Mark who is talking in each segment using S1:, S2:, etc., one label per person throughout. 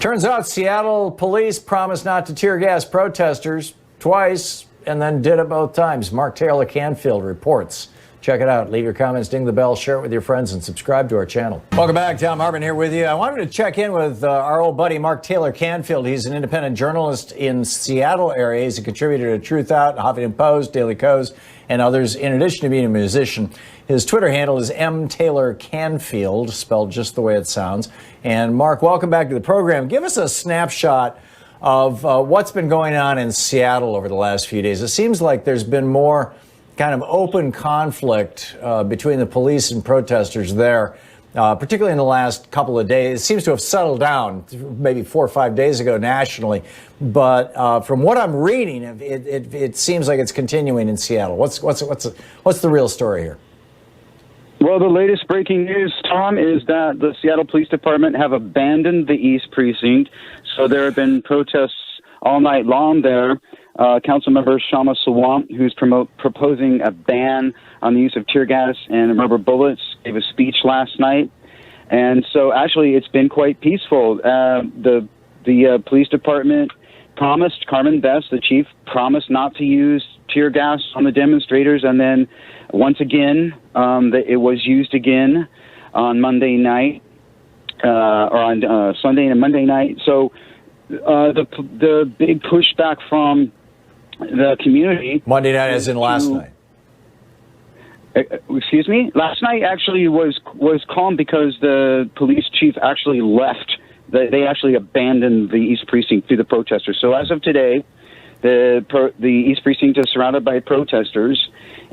S1: Turns out Seattle police promised not to tear gas protesters twice and then did it both times. Mark Taylor-Canfield reports. Check it out. Leave your comments, ding the bell, share it with your friends, and subscribe to our channel. Welcome back. Thom Hartmann here with you. I wanted to check in with our old buddy Mark Taylor-Canfield. He's an independent journalist in Seattle area. He's a contributor to Truth Out, Huffington Post, Daily Kos, and others, in addition to being a musician. His Twitter handle is MTaylor-Canfield, spelled just the way it sounds. And Mark, welcome back to the program. Give us a snapshot of what's been going on in Seattle over the last few days. It seems like there's been more kind of open conflict between the police and protesters there, particularly in the last couple of days. It seems to have settled down maybe 4 or 5 days ago nationally. But from what I'm reading, it seems like it's continuing in Seattle. What's the real story here?
S2: Well, the latest breaking news, Tom, is that the Seattle Police Department have abandoned the East Precinct. So there have been protests all night long there. Councilmember Shama Sawant, who's proposing a ban on the use of tear gas and rubber bullets, gave a speech last night. And so actually it's been quite peaceful. The police department promised, Carmen Best, the chief, promised not to use tear gas on the demonstrators, and then once again, it was used again on Monday night, or on Sunday and Monday night. So the big pushback from the community.
S1: Monday night, as in last night.
S2: Excuse me. Last night actually was calm because the police chief actually left. They actually abandoned the East Precinct to the protesters. So as of today, the East Precinct is surrounded by protesters,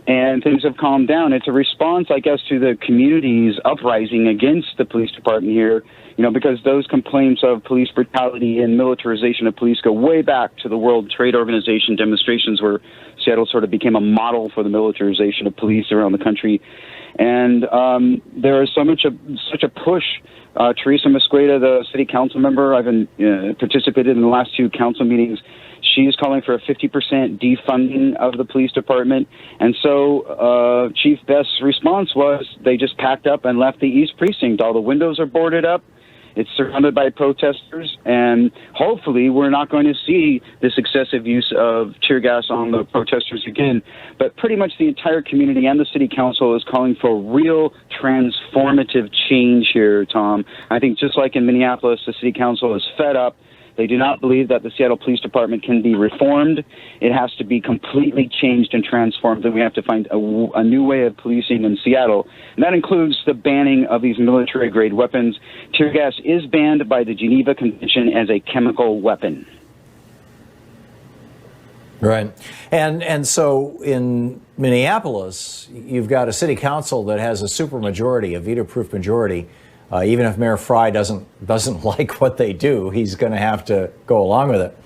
S2: and things have calmed down. It's a response, I guess, to the community's uprising against the police department here, because those complaints of police brutality and militarization of police go way back to the World Trade Organization demonstrations, where Seattle sort of became a model for the militarization of police around the country. And there is such a push. Teresa Mosqueda, the city council member, I've been participated in the last 2 council meetings. She's calling for a 50% defunding of the police department. And so Chief Best's response was they just packed up and left the East Precinct. All the windows are boarded up. It's surrounded by protesters. And hopefully we're not going to see this excessive use of tear gas on the protesters again. But pretty much the entire community and the city council is calling for real transformative change here, Tom. I think just like in Minneapolis, the city council is fed up. They do not believe that the Seattle Police Department can be reformed. It has to be completely changed and transformed, and we have to find a new way of policing in Seattle. And that includes the banning of these military-grade weapons. Tear gas is banned by the Geneva Convention as a chemical weapon.
S1: Right. And so in Minneapolis, you've got a city council that has a supermajority, a veto-proof majority. Even if Mayor Fry doesn't like what they do, he's going to have to go along with it.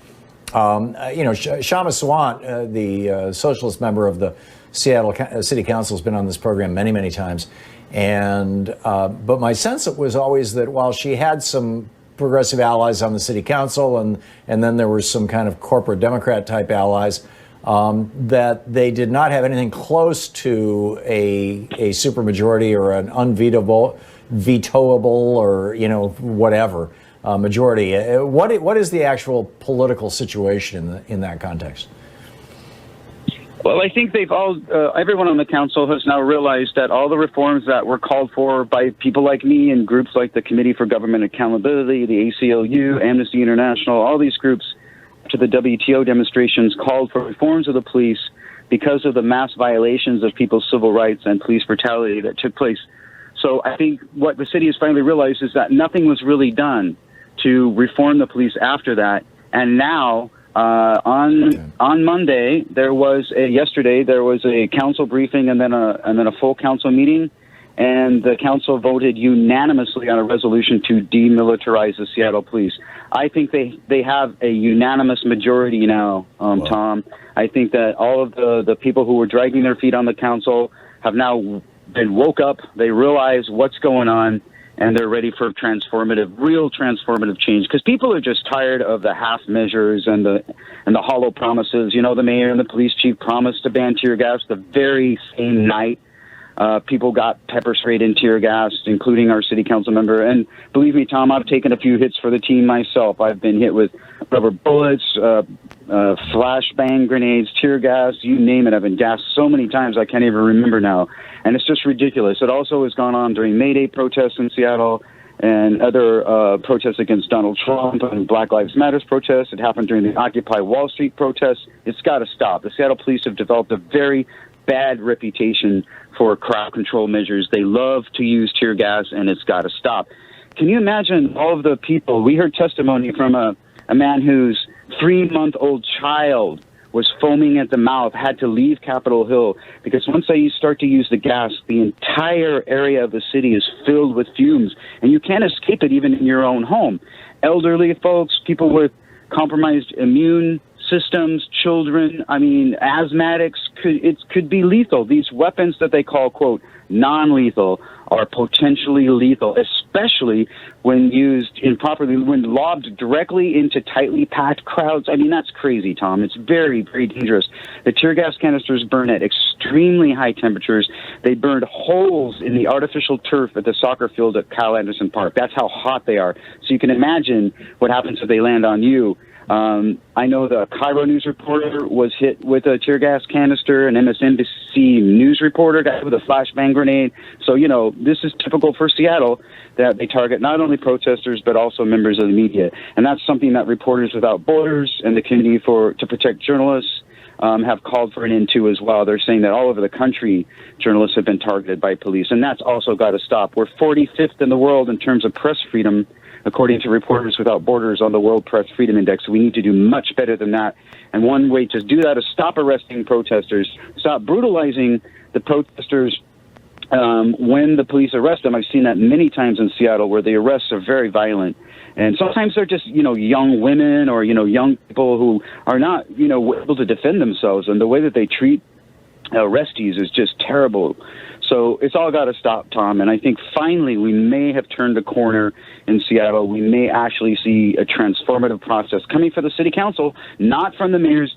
S1: Shama Sawant, the socialist member of the Seattle City Council, has been on this program many, many times. And but my sense was always that while she had some progressive allies on the city council, and then there were some kind of corporate Democrat type allies, that they did not have anything close to a supermajority or an vetoable or whatever majority. What is the actual political situation in that context?
S2: Well, I think they've all everyone on the council has now realized that all the reforms that were called for by people like me and groups like the Committee for Government Accountability, the ACLU, Amnesty International, all these groups to the WTO demonstrations called for reforms of the police because of the mass violations of people's civil rights and police brutality that took place. So I think what the city has finally realized is that nothing was really done to reform the police after that. And now, on Monday, yesterday there was a council briefing and then a full council meeting, and the council voted unanimously on a resolution to demilitarize the Seattle police. I think they have a unanimous majority now, Tom. I think that all of the people who were dragging their feet on the council have now been woke up. They realize what's going on, and they're ready for real transformative change. Because people are just tired of the half measures and the hollow promises. The mayor and the police chief promised to ban tear gas the very same night People got pepper sprayed and tear gassed, including our city council member. And believe me, Tom, I've taken a few hits for the team myself. I've been hit with rubber bullets, flashbang grenades, tear gas, you name it. I've been gassed so many times I can't even remember now. And it's just ridiculous. It also has gone on during May Day protests in Seattle and other protests against Donald Trump and Black Lives Matter protests. It happened during the Occupy Wall Street protests. It's got to stop. The Seattle police have developed a very bad reputation for crowd control measures. They love to use tear gas, and it's got to stop. Can you imagine all of the people? We heard testimony from a man whose 3-month-old child was foaming at the mouth, had to leave Capitol Hill because once they start to use the gas, the entire area of the city is filled with fumes, and you can't escape it even in your own home. Elderly folks, people with compromised immune systems, children, asthmatics, it could be lethal. These weapons that they call, quote, non-lethal are potentially lethal, especially when used improperly, when lobbed directly into tightly packed crowds. That's crazy, Tom. It's very, very dangerous. The tear gas canisters burn at extremely high temperatures. They burned holes in the artificial turf at the soccer field at Cal Anderson Park. That's how hot they are. So you can imagine what happens if they land on you. I know the Cairo news reporter was hit with a tear gas canister, an MSNBC news reporter got hit with a flashbang grenade. So, this is typical for Seattle, that they target not only protesters, but also members of the media. And that's something that Reporters Without Borders and the Committee to Protect Journalists have called for an end to as well. They're saying that all over the country, journalists have been targeted by police, and that's also got to stop. We're 45th in the world in terms of press freedom, according to Reporters Without Borders on the World Press Freedom Index. We need to do much better than that. And one way to do that is stop arresting protesters, stop brutalizing the protesters when the police arrest them. I've seen that many times in Seattle where the arrests are very violent. And sometimes they're just, young women or, young people who are not, able to defend themselves. And the way that they treat arrestees is just terrible. So it's all got to stop, Tom. And I think finally we may have turned a corner in Seattle. We may actually see a transformative process coming for the city council, not from the mayor's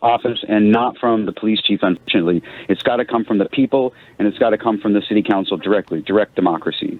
S2: office and not from the police chief, unfortunately. It's got to come from the people, and it's got to come from the city council directly, direct democracy.